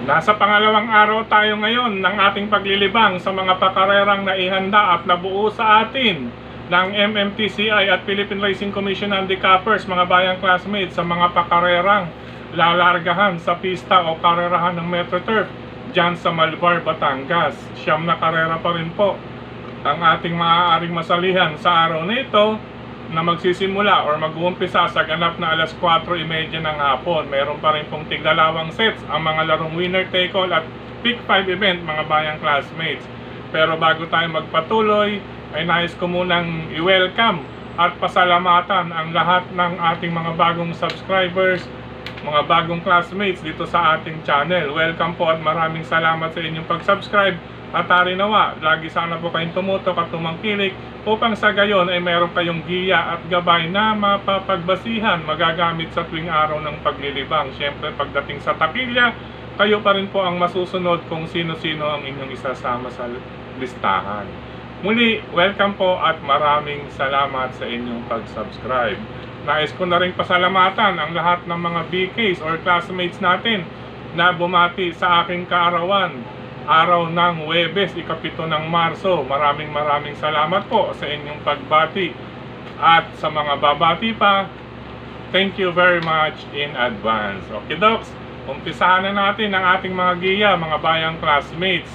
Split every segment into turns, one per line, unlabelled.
Nasa pangalawang araw tayo ngayon ng ating paglilibang sa mga pakarerang naihanda at nabuo sa atin ng MMTCI at Philippine Racing Commission Handicappers, mga bayang classmates, sa mga pakarerang lalargahan sa pista o karerahan ng MetroTurf dyan sa Malvar, Batangas. Siyam na karera pa rin po ang ating maaaring masalihan sa araw na ito, na magsisimula or mag-uumpisa sa ganap na alas 4:30 ng hapon. Meron pa rin pong tigdalawang sets ang mga larong winner take all at pick 5 event, mga bayang classmates. Pero bago tayo magpatuloy, ay nais ko munang i-welcome at pasalamatan ang lahat ng ating mga bagong subscribers, mga bagong classmates dito sa ating channel. Welcome po at maraming salamat sa inyong pag-subscribe. At nawa, lagi sana po kayong tumutok at tumangkilik upang sa gayon ay meron kayong giya at gabay na mapapagbasihan, magagamit sa tuwing araw ng paglilibang. Siyempre, pagdating sa takilya, kayo pa rin po ang masusunod kung sino-sino ang inyong isasama sa listahan. Muli, welcome po at maraming salamat sa inyong pag-subscribe. Nais ko na rin pasalamatan ang lahat ng mga BKs or classmates natin na bumati sa aking kaarawan, araw ng Huwebes, ika-7 ng Marso. Maraming salamat po sa inyong pagbati. At sa mga babati pa, thank you very much in advance. Okay, Docs, umpisahan na natin ang ating mga giya, mga bayang classmates.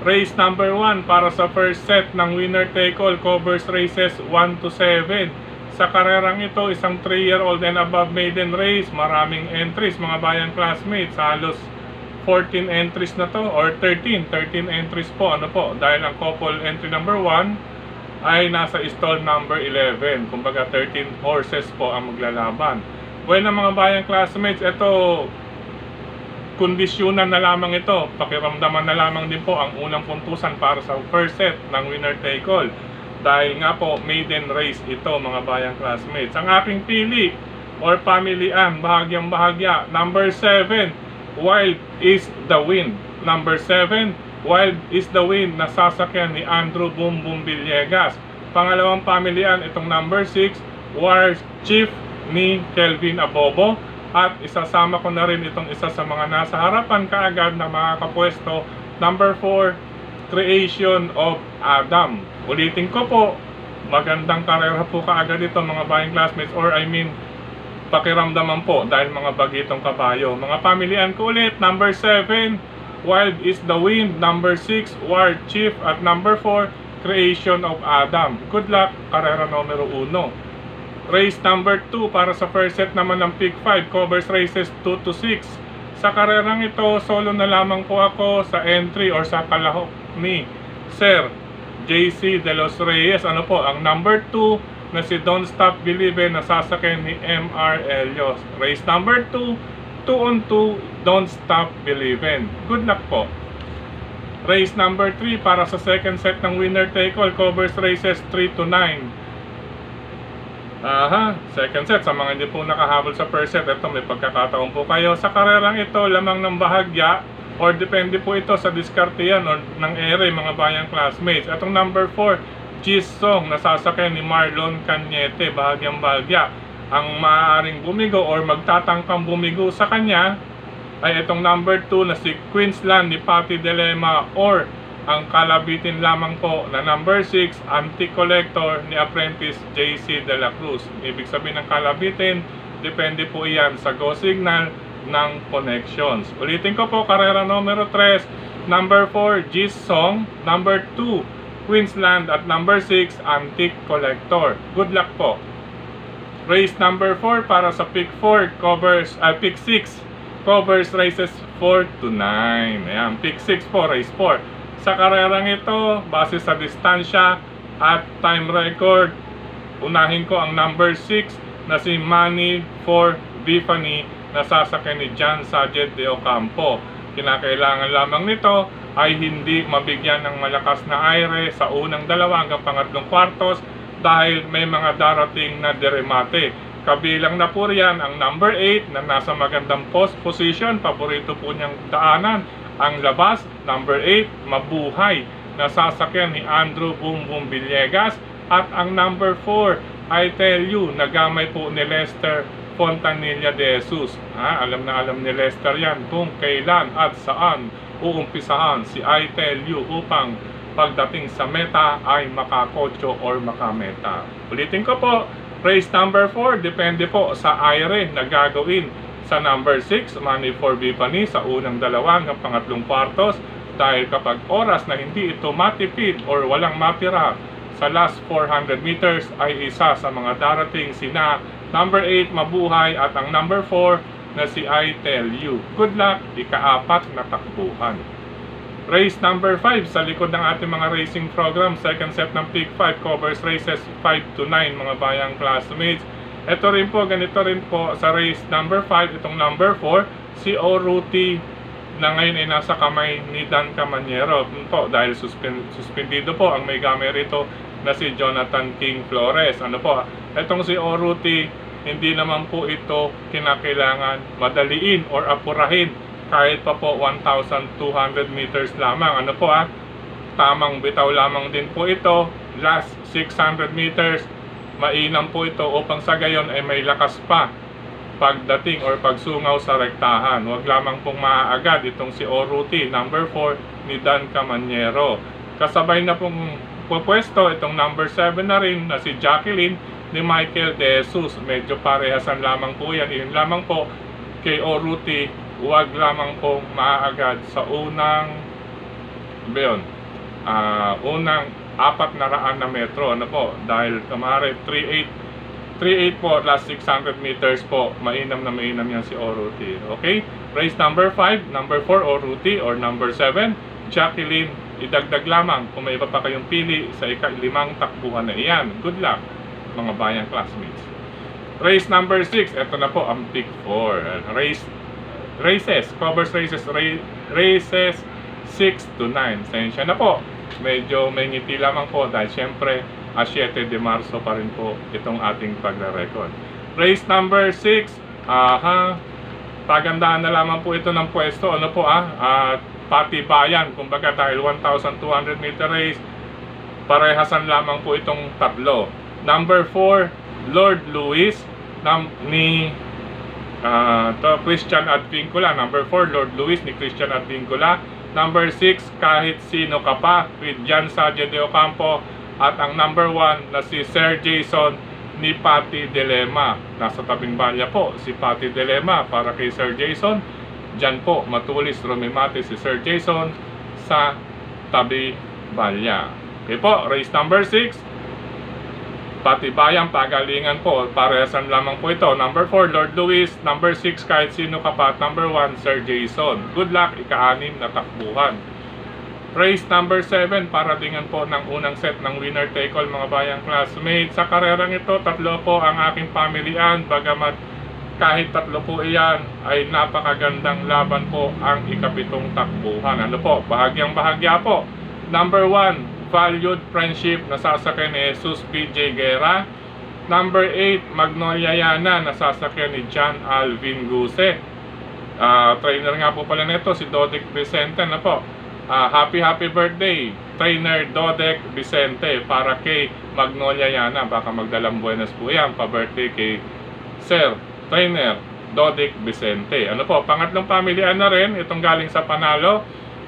Race number 1 para sa first set ng winner take all, covers races 1 to 7. Sa karerang ito, isang 3-year-old and above maiden race. Maraming entries, mga bayang classmates. Halos 14 entries na to, or 13 entries po, dahil ang couple entry number 1 ay nasa stall number 11. Kumbaga 13 horses po ang maglalaban. Well, mga bayang classmates, ito kondisyonan na lamang ito, pakiramdaman na lamang din po ang unang puntusan para sa first set ng winner take all, dahil nga po maiden race ito, mga bayang classmates. Ang aking pili or pamilian, bahagyang bahagya, number 7, Wild is the Wind. Number 7, Wild is the Wind, na sasakyan ni Andrew Boom Boom Villegas. Pangalawang pamilian, itong number 6, War Chief ni Kelvin Abobo. At isasama ko na rin itong isa sa mga nasa harapan kaagad na mga kapwesto, number 4, Creation of Adam. Ulitin ko po, magandang karera po kaagad ito, mga bayang classmates, or I mean pakiramdaman po, dahil mga bagitong kabayo. Mga pamilian ko ulit, number 7, Wild is the Wind, number 6, War Chief, at number 4, Creation of Adam. Good luck, karera numero 1. Race number 2 para sa first set naman ng pick 5, covers races 2 to 6. Sa karerang ito, solo na lamang po ako sa entry or sa kalahok ni Sir JC De Los Reyes. Ang number 2 na si Don't Stop Believin', na sasakyan ni MR Elios. Race number 2, 2 on 2, Don't Stop Believin'. Good luck po. Race number 3 para sa second set ng winner take all, covers races 3 to 9. Second set, sa mga hindi po nakahabol sa first set, ito may pagkakataon po kayo. Sa karerang ito, lamang ng bahagya or depende po ito sa diskarte yan or ng ere, mga bayang classmates. Itong number 4, G-Song, na sasakyan ni Marlon Cañete, bahagyang bahagya. Ang maaaring bumigo or magtatangkang bumigo sa kanya ay itong number 2 na si Queensland ni Patty Delema, or ang kalabitin lamang po na number 6, Antique Collector ni Apprentice JC De La Cruz. Ibig sabihin ng kalabitin, depende po iyan sa go signal ng connections. Ulitin ko po, karera numero 3, number 4, G-Song, number 2, Queensland, at number 6, Antique Collector. Good luck po. Race number 4 para sa pick 4, pick 6, covers races 4 to 9. Ayan, pick 6 po, race 4. Sa karerang ito, base sa distansya at time record, unahin ko ang number 6 na si Manny for Bifani, na sasakyan ni John Sajet de Ocampo. Kinakailangan lamang nito ay hindi mabigyan ng malakas na aire sa unang 2 hanggang pangatlong kwartos, dahil may mga darating na deremate. Kabilang na po riyan ang number 8 na nasa magandang post position, paborito po niyang daanan ang labas. Number 8, Mabuhay, na sasakyan ni Andrew Boom Boom Villegas. At ang number 4, I Tell You, nagamay po ni Lester Fontanilla de Jesus. Alam na alam ni Lester yan kung kailan at saan uumpisahan si I Tell You upang pagdating sa meta ay makakotso or makameta. Ulitin ko po, race number 4, depende po sa IRE na gagawin sa number 6, money for Bipani sa unang dalawa hanggang pangatlong kwartos, dahil kapag oras na hindi ito matipid or walang mapira sa last 400 meters ay isa sa mga darating sina number 8 Mabuhay at ang number 4 na si I Tell You. Good luck, ika-4 na takbuhan. Race number 5 sa likod ng ating mga racing program, second set ng Peak 5 covers races 5 to 9 mga bayang classmates. Ito rin po, ganito rin po sa race number 5, itong number 4, si Oruti na ngayon ay nasa kamay ni Dan Camanyero po dahil suspendido po ang may gamay rito na si Jonathan King Flores. Ano po, itong si Oruti, hindi naman po ito kinakailangan madaliin or apurahin kahit pa po 1,200 meters lamang. Ano po tamang bitaw lamang din po ito. Last 600 meters, mainam po ito upang sa gayon ay may lakas pa pagdating or pagsungaw sa rektahan. Huwag lamang pong maaagad itong si Oruti, number 4 ni Dan Camanyero. Kasabay na pong pupwesto itong number 7 na rin na si Jacqueline ni Michael De Jesus. Medyo parehasan lamang po yan. Yun lamang po kay Oruti, huwag lamang pong maaagad sa unang unang 400 na metro. Ano po, dahil kamari 3.8 po, last 600 meters po, mainam na mainam yan si Oruti. Okay, race number 5, number 4 Oruti, or number 7 Jacqueline. Idagdag lamang kung may iba pa kayong pili sa ika-5 takbuhan na iyan. Good luck mga bayang classmates. Race number 6, ito na po ang Peak 4 races, covers races 6 to 9. Sensya na po, medyo may ngiti lamang po dahil syempre 7 de Marso pa rin po itong ating pagre-record. Race number 6, pagandahan na lamang po ito ng pwesto. Ano po patibayan, kumbaga dahil 1,200 meter race, parehasan lamang po itong tatlo. Number 4 Lord Luis ni Christian Advincula. Number 4 Lord Luis ni Christian Advincula. Number 6 Kahit Sino Ka Pa with Jan Sadia de Ocampo. At ang number 1 na si Sir Jason ni Patty Delema. Nasa tabing balya po si Patty Delema para kay Sir Jason. Diyan po matulis rumimati si Sir Jason sa tabi balya. Okay po, race number 6, patibayang pagalingan po, parehasan lamang po ito. Number 4 Lord Luis, number 6 Kahit Sino Ka Pa, number 1 Sir Jason. Good luck, ika-6 na takbuhan. Race number 7, paratingan po ng unang set ng winner take all mga bayang classmates. Sa karerang ito, tatlo po ang aking pamilian, bagamat kahit tatlo po iyan ay napakagandang laban po ang ika-7 takbuhan. Ano po, bahagyang bahagya po. Number 1 Valued Friendship, nasasakyan ni Jesus PJ Guerra. Number 8 Magnolia Yana, nasasakyan ni John Alvin Guse. Trainer nga po pala nito si Dodek Vicente. Na po, happy birthday Trainer Dodek Vicente para kay Magnolia Yana. Baka magdalang buenas po yan pa birthday kay Sir Trainer Dodek Vicente. Ano po, pangatlong pamilya na rin itong galing sa panalo,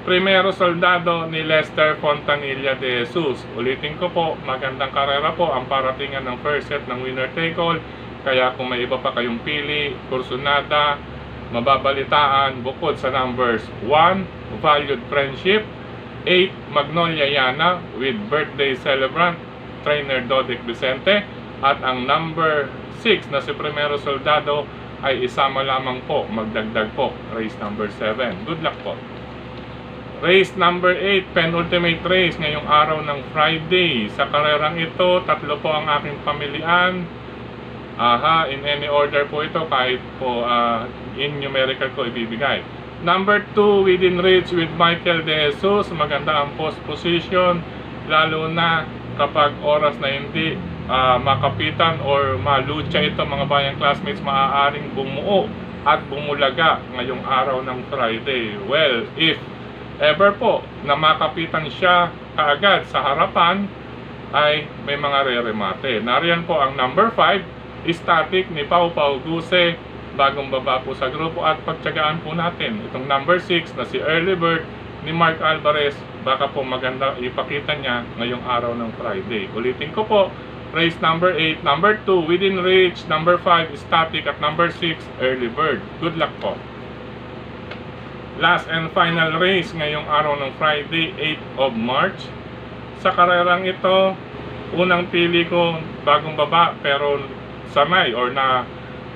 Primero Soldado ni Lester Fontanilla de Jesus. Ulitin ko po, magandang karera po ang paratingan ng first set ng winner take all. Kaya kung may iba pa kayong pili, kursunada, mababalitaan bukod sa numbers 1 Valued Friendship, 8 Magnolia Yana with birthday celebrant Trainer Dodek Vicente, at ang number 6 na si Primero Soldado ay isama lamang po, magdagdag po, race number 7. Good luck po. Race number 8, penultimate race ngayong araw ng Friday. Sa karerang ito, tatlo po ang aking pamilian. In any order po ito, kahit po in numerical ko ibibigay. Number 2, Within Reach with Michael De Jesus. Maganda ang post position, lalo na kapag oras na hindi makapitan or malucha ito mga bayang classmates, maaaring bumuo at bumulaga ngayong araw ng Friday. Well, if ever po na makapitan siya kaagad sa harapan, ay may mga re-remate. Nariyan po ang number 5 static ni Pau Pau Guse, bagong baba po sa grupo, at pagtyagaan po natin itong number 6 na si Early Bird ni Mark Alvarez. Baka po maganda ipakita niya ngayong araw ng Friday. Ulitin ko po, race number 8, number 2 Within Reach, number 5 Static, at number 6 Early Bird. Good luck po. Last and final race ngayong araw ng Friday, 8 of March. Sa karerang ito, unang pili ko bagong baba pero sanay or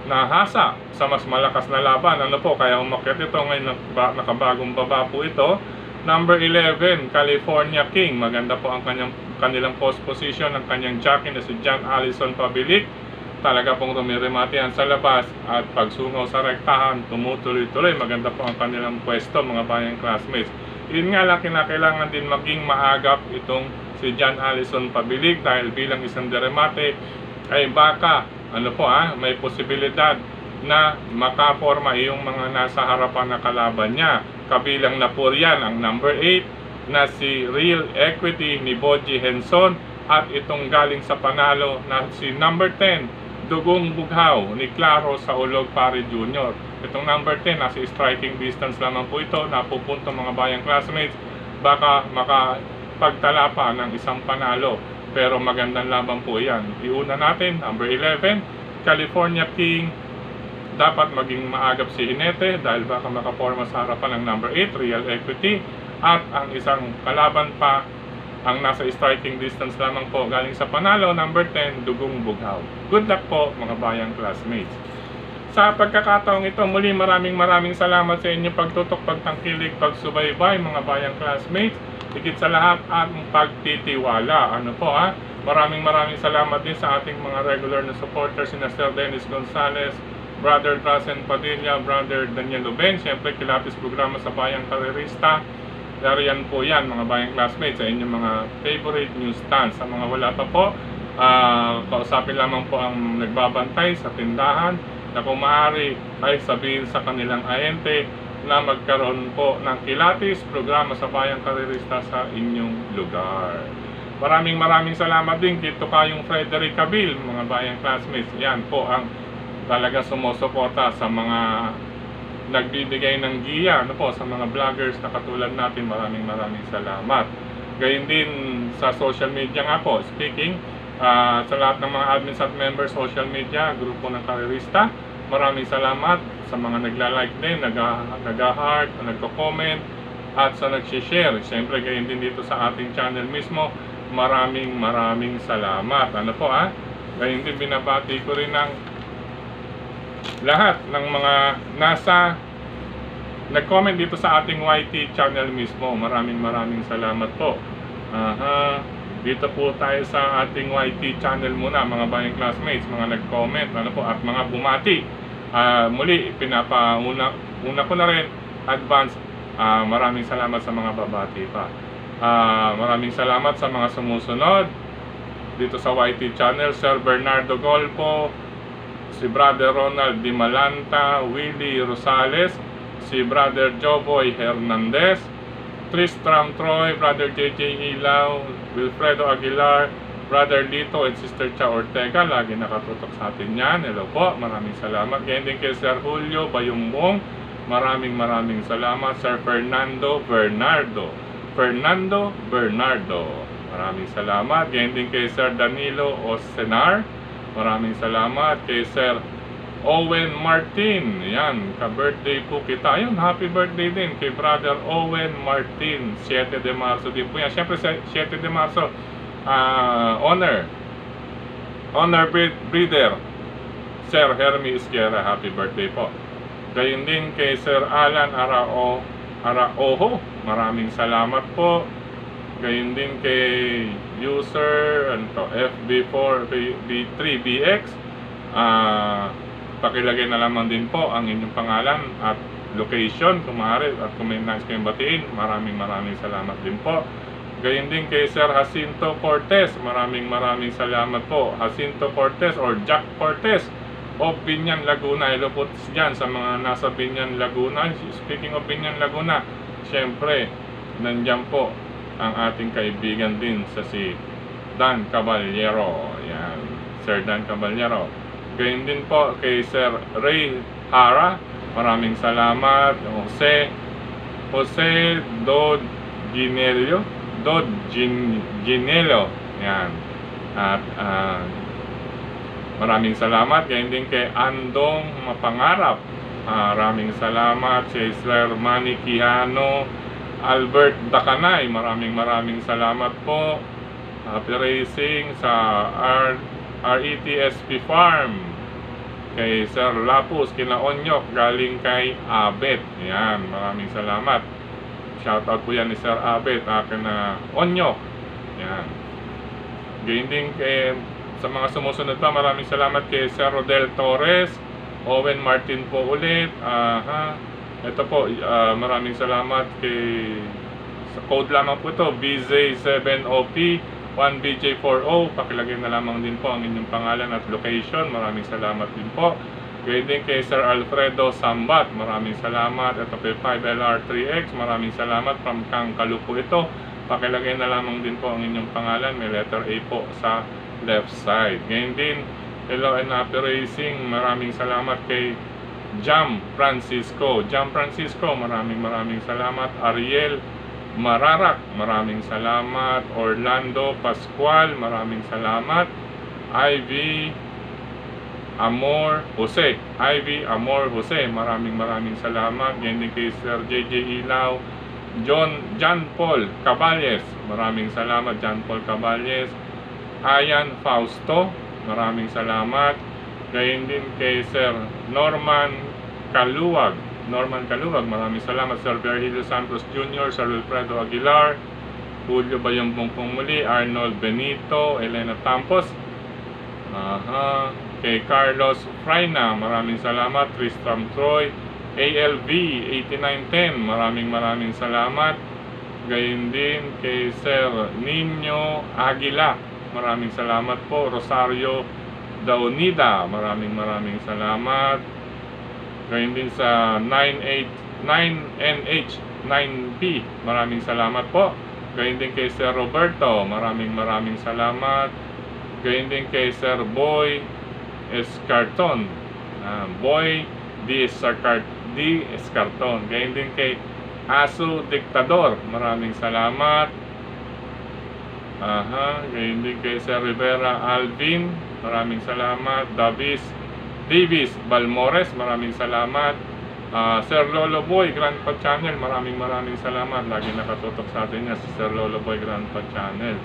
nahasa sa mas malakas na laban. Ano po, kaya umakyat ito ngayon, nakabagong baba po ito. Number 11, California King. Maganda po ang kanilang post position ng kanyang jockey na si John Allison Pabilik. Talaga pong rumirimati yan sa labas at pagsungaw sa rektahan, tumutuloy-tuloy. Maganda po ang kanilang pwesto, mga bayang classmates. Yun nga lang, kinakailangan din maging maagap itong si John Allison Pabilik dahil bilang isang deremate ay baka may posibilidad na makaporma yung mga nasa harapan na kalaban niya. Kabilang na po riyan ang number 8 na si Real Equity ni Boji Henson, at itong galing sa panalo na si number 10 Dugong Bughaw ni Claro sa Ulog Pare Jr. Itong number 10 nasa striking distance lamang po ito, napupunto mga bayang classmates, baka makapagtala pa ng isang panalo, pero magandang laban po yan. Iuna natin, number 11 California King. Dapat maging maagap si Hinete dahil baka makaporma sa harapan ng number 8 Real Equity, at ang isang kalaban pa ang nasa striking distance lamang po galing sa panalo, number 10 Dugong Bughaw. Good luck po mga bayang classmates. Sa pagkakataong ito, muli maraming salamat sa inyong pagtutok, pagtangkilik, pagsubaybay mga bayang classmates. Higit sa lahat ang pagtitiwala. Maraming salamat din sa ating mga regular na supporters, si Sir Dennis Gonzales, Brother Drazen Padilla, Brother Daniel Luben, siyempre kilatis programa sa Bayang Karerista. Yan po yan mga bayang classmates sa inyong mga favorite news stands. Sa mga wala pa po, kausapin lamang po ang nagbabantay sa tindahan na kung maaari ay sabihin sa kanilang ahente na magkaroon po ng kilatis programa sa Bayang Karerista sa inyong lugar. Maraming salamat din kito kayong Frederick Cabil mga bayang classmates. Yan po ang talaga sumusuporta sa mga nagbibigay ng giya sa mga vloggers na katulad natin. Maraming salamat. Gayun din sa social media nga po, speaking sa lahat ng mga admins at members social media, grupo ng Karerista, maraming salamat sa mga nagla-like din, nag-heart, nagko-comment, at sa nag-share. Siyempre gayun din dito sa ating channel mismo, maraming salamat. Gayun din binabati ko rin ng lahat ng mga nasa nag-comment dito sa ating YT channel mismo. Maraming salamat po. Dito po tayo sa ating YT channel muna mga bayang classmates, mga nag-comment at mga bumati. Muli una ko na rin advance, maraming salamat sa mga babati pa. Maraming salamat sa mga sumusunod dito sa YT channel, Sir Bernardo Golpo, si Brother Ronald Di Malanta, Willie Rosales, si Brother Joboy Hernandez, Tristram Troy, Brother JJ Ilaw, Wilfredo Aguilar, Brother Lito and Sister Cha Ortega, lagi nakatutok sa atin yan. Hello po, maraming salamat. Ganyan din kay Sir Julio Bayumbong, maraming salamat. Sir Fernando Bernardo, maraming salamat. Ganyan din kay Sir Danilo Osenar, maraming salamat. Kay Sir Owen Martin, yan, ka-birthday po kita. Ayun, happy birthday din kay Brother Owen Martin, 7 de Marso din po yan. Siyempre 7 de Marso, honor breeder Sir Hermie Isquera, happy birthday po. Gayun din kay Sir Alan Araojo, maraming salamat po. Gayun din kay user FB4B3BX, pakilagay na lamang din po ang inyong pangalan at location kung maaari, at kung may nais kayong batiin, maraming salamat din po. Gayun din kay Sir Jacinto Cortez, maraming salamat po. Jacinto Cortez or Jack Cortez of Binyan, Laguna. Hello po dyan sa mga nasa Binyan, Laguna. Speaking of Binyan, Laguna, syempre nandyan po ang ating kaibigan din sa si Dan Caballero. Yan, Sir Dan Caballero. Gayon din po kay Sir Ray Hara, maraming salamat. Jose Ginello, yan. At maraming salamat. Gayon din kay Andong Mapangarap, maraming salamat. Si Sir Manny Quijano, Albert Dacanay, maraming salamat po. Happy Racing sa RETSP Farm, kay Sir Lapus Kinaonyok, galing kay Abet. Yan, maraming salamat. Shoutout po yan ni Sir Abet, akin na Onyok. Yan. Gayon din kay, sa mga sumusunod pa, maraming salamat kay Sir Rodel Torres, Owen Martin po ulit. Ito po, maraming salamat kay, sa code lamang po ito, BZ7OP 1BJ40. Pakilagay na lamang din po ang inyong pangalan at location. Maraming salamat din po. Gayun din kay Sir Alfredo Sambat, maraming salamat. Ito kay 5LR3X, maraming salamat. From Kangkalu po ito. Pakilagay na lamang din po ang inyong pangalan. May letter A po sa left side. Gayun din, hello and happy racing. Maraming salamat kay Jam Francisco. Maraming salamat. Ariel Mararak, maraming salamat. Orlando Pascual, maraming salamat. Ivy Amor Jose, maraming salamat. Yan din kay Sir JJ Ilaw. John Paul Caballes, maraming salamat. Ayan Fausto, maraming salamat. Gayon din kay Sir Norman Kaluwag, maraming salamat. Sir Virgilio Santos Jr., Sir Wilfredo Aguilar, Julio Bayambong muli, Arnold Benito, Elena Tampos, kay Carlos Fraina, maraming salamat. Tristram Troy, ALV 8910, maraming salamat. Gayon din kay Sir Nino Aguila, maraming salamat po. Rosario Daunida, maraming salamat. Gayon din sa 9NH9P, maraming salamat po. Gayon din kay Sir Roberto, maraming salamat. Gayon din kay Sir Boy Escarton, Boy D. Escarton. Gayon din kay Asu Diktador, maraming salamat. Gayon din kay Sir Rivera Alvin, maraming salamat. Davis Balmores, maraming salamat. Sir Lolo Boy Grandpa Channel, maraming salamat. Lagi nakatutok sa atin niya si Sir Lolo Boy Grandpa Channel.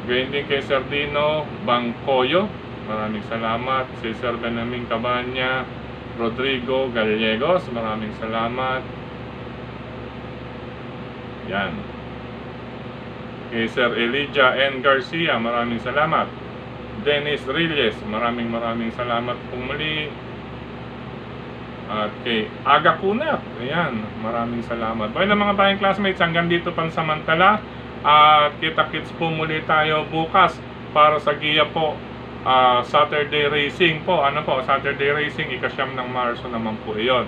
Gayon din kay Sir Dino Bangkoyo, maraming salamat. Si Sir Benjamin Cabanya, Rodrigo Gallegos, maraming salamat. Yan. Kay Sir Elijah N. Garcia, maraming salamat. Dennis Reyes, maraming salamat po muli. At kay Aga Kunat, ayan, maraming salamat. Well, mga bayang classmates, hanggang dito pansamantala. At kita-kits po muli tayo bukas para sa giya po, Saturday Racing po. Saturday Racing, ika-9 ng Marso naman po iyon.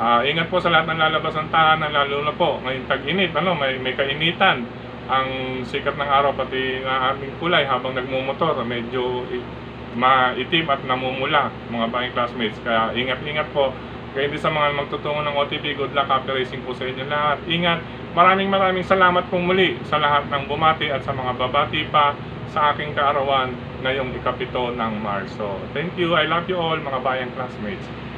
Ingat po sa lahat ng lalabas ng tahanan, lalo na po ngayong tag-init, may kainitan. Ang sikat ng araw pati na aming kulay habang nagmumotor, medyo maitim at namumula, mga bayang classmates. Kaya ingat po. Kaya hindi sa mga magtutungo ng OTP, good luck, happy racing po sa inyo lahat. Ingat. Maraming salamat pong muli sa lahat ng bumati at sa mga babati pa sa aking kaarawan ngayong ika-7 ng Marso. Thank you. I love you all, mga bayang classmates.